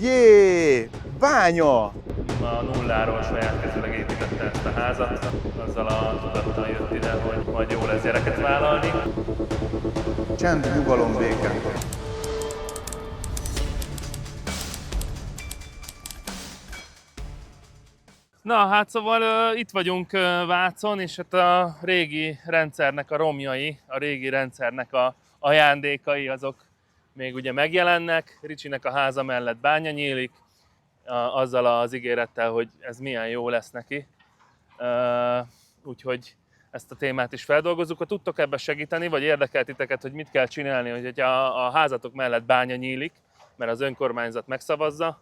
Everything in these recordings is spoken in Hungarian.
Jé! Bánya! A nulláról saját kezileg építette ezt a házat, azzal a tudattal jött ide, hogy majd jó lesz gyereket vállalni. Csend, nyugalom, béke. Na hát szóval itt vagyunk Vácon, és hát a régi rendszernek a romjai, a régi rendszernek a ajándékai azok még ugye megjelennek. Ricsinek a háza mellett bánya nyílik, azzal az ígérettel, hogy ez milyen jó lesz neki. Úgyhogy ezt a témát is feldolgozzuk. Ha tudtok ebben segíteni, vagy érdekel titeket, hogy mit kell csinálni, hogy a házatok mellett bánya nyílik, mert az önkormányzat megszavazza,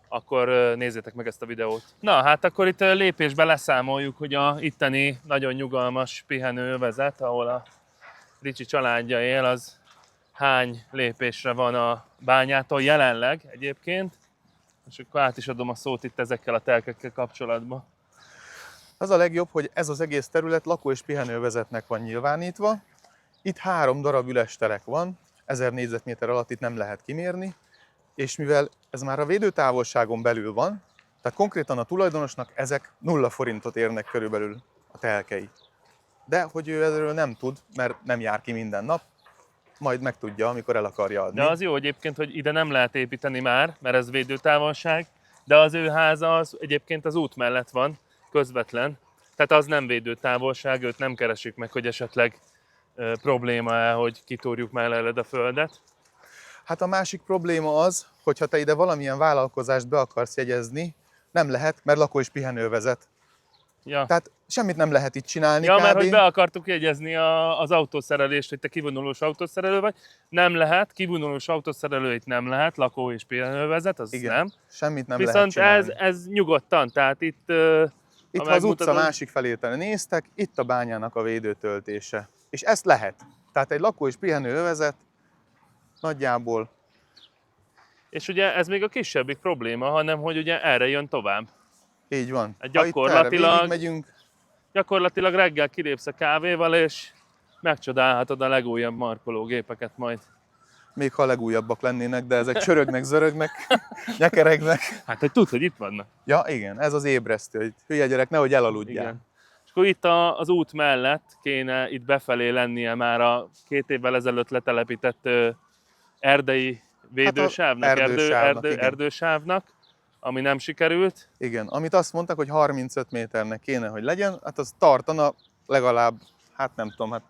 akkor nézzétek meg ezt a videót. Na, hát akkor itt lépésbe leszámoljuk, hogy a itteni nagyon nyugalmas pihenőövezet, ahol a Ricsi családja él, az hány lépésre van a bányától jelenleg egyébként. És akkor át is adom a szót itt ezekkel a telkekkel kapcsolatban. Az a legjobb, hogy ez az egész terület lakó- és pihenővezetnek van nyilvánítva. Itt 3 darab üres terek van, 1000 négyzetméter alatt itt nem lehet kimérni, és mivel ez már a védőtávolságon belül van, tehát konkrétan a tulajdonosnak ezek 0 forintot érnek körülbelül a telkei. De hogy ő erről nem tud, mert nem jár ki minden nap, majd megtudja, amikor el akarja adni. De az jó egyébként, hogy ide nem lehet építeni már, mert ez védőtávolság, de az ő háza az egyébként az út mellett van, közvetlen. Tehát az nem védőtávolság, őt nem keresik meg, hogy esetleg probléma-e, hogy kitúrjuk mellőled a földet. Hát a másik probléma az, hogyha te ide valamilyen vállalkozást be akarsz jegyezni, nem lehet, mert lakó- és pihenővezet. Ja. Tehát semmit nem lehet itt csinálni Ja, mert kb. hogy be akartuk jegyezni az autószerelést, hogy te kivonulós autószerelő vagy. Nem lehet, kivonulós autószerelő itt nem lehet, lakó- és pihenővezet, az Igen, nem. semmit nem lehet Viszont csinálni. ez nyugodtan, tehát itt... Itt, ha az utca másik felétől néztek, itt a bányának a védőtöltése. És ezt lehet. Tehát egy lakó- és pihenőövezet nagyjából. És ugye ez még a kisebbik probléma, hanem hogy ugye erre jön tovább. Így van. Hát Ha itt erre végigmegyünk, gyakorlatilag reggel kilépsz a kávéval, és megcsodálhatod a legújabb markológépeket majd. még ha a legújabbak lennének, de ezek csörögnek, zörögnek, nyekeregnek. Hát, hogy tudd, hogy itt vannak. Ja, igen, ez az ébresztő, hogy hülye gyerek, nehogy elaludjál. Igen. És akkor itt az út mellett kéne itt befelé lennie már a 2 évvel ezelőtt letelepített erdei védősávnak, erdősávnak, ami nem sikerült. Igen, amit azt mondtak, hogy 35 méternek kéne, hogy legyen, hát az tartana legalább, hát nem tudom, hát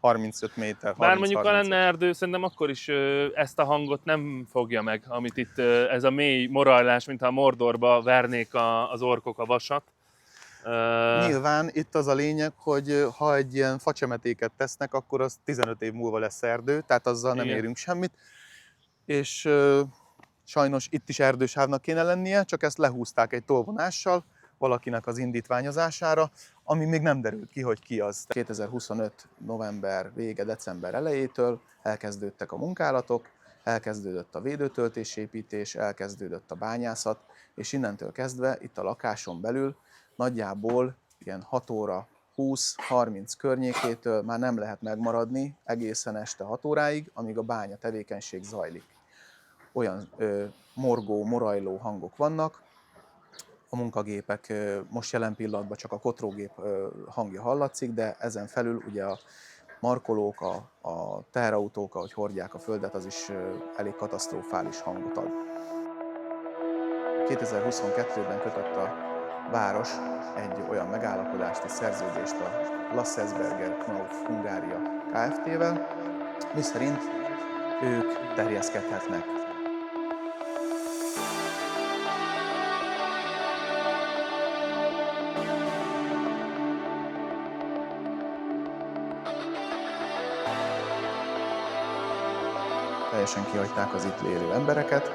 35 méter. Bár mondjuk, ha lenne erdő, szerintem akkor is ezt a hangot nem fogja meg, amit itt ez a mély morajlás, mintha a Mordorba vernék az orkok a vasat. Nyilván itt az a lényeg, hogy ha egy ilyen facsemetéket tesznek, akkor az 15 év múlva lesz erdő, tehát azzal nem érünk semmit. És sajnos itt is erdősávnak kéne lennie, csak ezt lehúzták egy tolvonással valakinek az indítványozására, ami még nem derült ki, hogy ki az. 2025. november vége, december elejétől elkezdődtek a munkálatok, elkezdődött a védőtöltésépítés, elkezdődött a bányászat, és innentől kezdve itt a lakáson belül nagyjából ilyen 6 óra 20-30 környékétől már nem lehet megmaradni egészen este 6 óráig, amíg a bánya tevékenység zajlik. Olyan morgó, morajló hangok vannak, a munkagépek most jelen pillanatban csak a kotrógép hangja hallatszik, de ezen felül ugye a markolók, a teherautók, ahogy hordják a földet, az is elég katasztrofális hangot ad. 2022-ben kötött a város egy olyan megállapodást, egy szerződést a Lassersberger Knauf Hungária Kft-vel, miszerint ők terjeszkedhetnek. Teljesen kihagyták az itt élő embereket.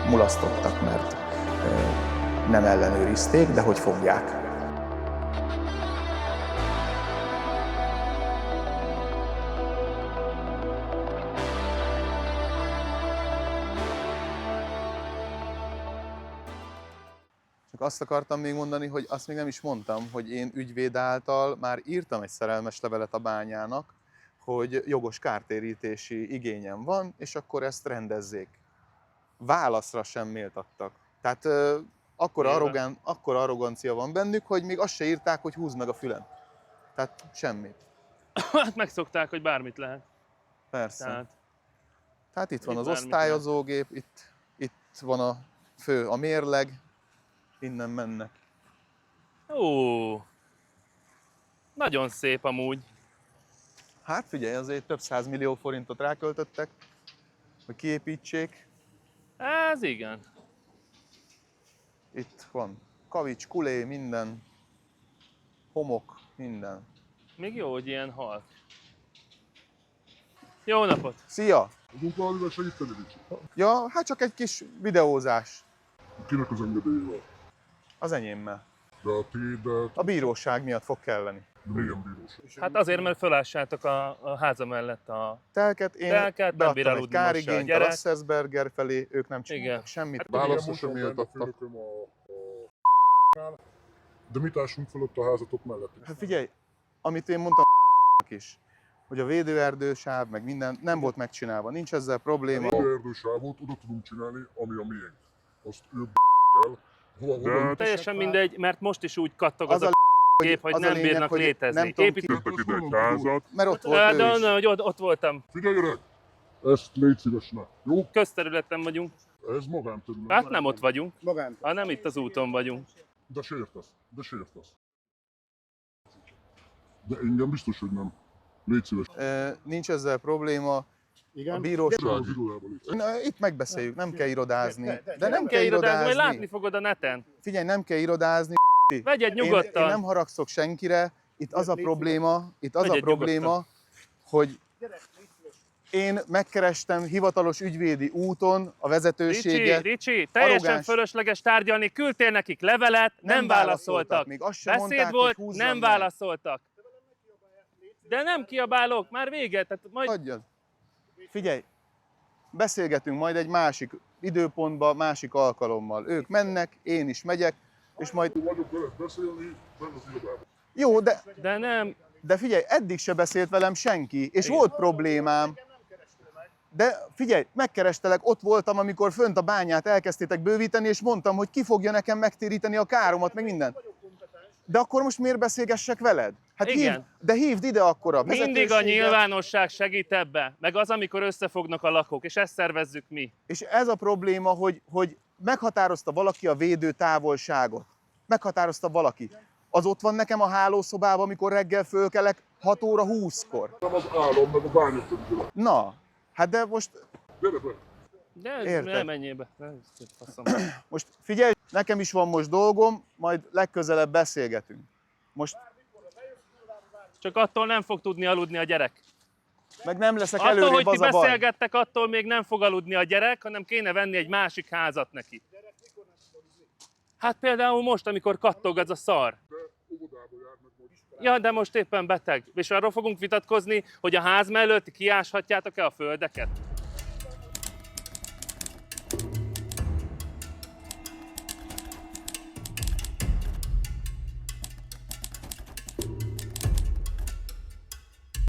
Mulasztottak, mert nem ellenőrizték, de hogy fogják. Csak azt akartam még mondani, hogy azt még nem is mondtam, hogy én ügyvéd által már írtam egy szerelmes levelet a bányának, hogy jogos kártérítési igényem van, és akkor ezt rendezzék. Válaszra sem méltattak. Tehát akkora arrogancia van bennük, hogy még azt se írták, hogy húzd meg a fülem. Tehát semmit. Hát megszokták, hogy bármit lehet. Persze. Tehát itt van itt az bármit osztályozógép, itt van a fő, a mérleg, innen mennek. Ó, nagyon szép amúgy. Hát figyelj, azért több 100 millió forintot ráköltöttek, hogy kiépítsék. Ez igen. Itt van kavics, kulé, minden, homok, minden. Még jó, hogy ilyen halk. Jó napot! Szia! Tudunk valamivel segíteni, Ricsi? Ja, hát csak egy kis videózás. Kinek az engedélyével? Az enyémmel. De a tiédet... A bíróság miatt fog kelleni. De milyen bíróság? Hát azért, mert fölássátok a háza mellett a... Telket én nem beadtam bír egy aludni most se a kárigényt a gyerek. Rassersberger felé, ők nem Igen. csináltak semmit. Hát Válaszra ugye sem most méltattak. főnököm a de mit ássunk fölött a házatok mellett? Hát figyelj, amit én mondtam is, hogy a védőerdősáv, meg minden nem volt megcsinálva, nincs ezzel probléma. A erdősávot oda tudunk csinálni, ami a miénk. Azt ő kell. Hova Teljesen mindegy, mert most is úgy kattog az, Az a gép, hogy az a nem lényeg, bírnak hogy létezni. nem tudom, építettek ide egy házat. mert ott volt ő is. hogy ott voltam. Figyelj öreg! Ezt légy szívesnek, jó? Közterületen vagyunk. Ez magánterület. Hát nem ott vagyunk, Magán. hanem itt az úton vagyunk. De sértesz. De engem biztos, hogy nem. Légy szíves. Nincs ezzel probléma. Igen? A bíróság. Az irodába légy szíves. Na, itt megbeszéljük, nem kell irodázni. De nem Nem kell irodázni, majd látni irodázni. fogod a neten. Figyelj, nem kell irodázni. Vegyed Én nyugodtan. nem haragszok senkire. Itt az a probléma, Vegyed hogy én megkerestem hivatalos ügyvédi úton a vezetőséget. Ricsi, teljesen arrogáns- fölösleges tárgyalni, küldtél nekik levelet, nem válaszoltak. Még azt sem Beszéd mondták, volt, hogy húzzam nem meg. válaszoltak. De nem kiabálok, már vége. Tehát majd... Hagyjad. Figyelj, beszélgetünk majd egy másik időpontban, másik alkalommal. Ők mennek, én is megyek, és majd... Vagyok veled beszélni, nem az irodában. Jó, De nem. de figyelj, eddig se beszélt velem senki, és Igen. volt problémám. De figyelj, megkerestelek, ott voltam, amikor fönt a bányát elkezdtétek bővíteni, és mondtam, hogy ki fogja nekem megtéríteni a káromat, meg minden. De akkor most miért beszélgessek veled? Hát Igen. de hívd ide akkor a Mindig a vezetőséget. nyilvánosság segít ebbe, meg az, amikor összefognak a lakók, és ezt szervezzük mi. És ez a probléma, hogy meghatározta valaki a védő távolságot. Meghatározta valaki. Az ott van nekem a hálószobában, amikor reggel fölkelek 6 óra 20-kor. Nem az állam, meg a bányatörőt. Na, hát de most, Gyere be! De Érted. nem menjél be. Faszom. most figyelj, nekem is van most dolgom, majd legközelebb beszélgetünk. Most Csak attól nem fog tudni aludni a gyerek. meg nem leszek Attól, előrébb, hogy ti az a baj. beszélgettek, attól még nem fog aludni a gyerek, hanem kéne venni egy másik házat neki. Hát például most, amikor kattog az a szar. De óvodába jár meg most. Ja, de most éppen beteg. És arról fogunk vitatkozni, hogy a ház mellett kiáshatjátok-e a földeket?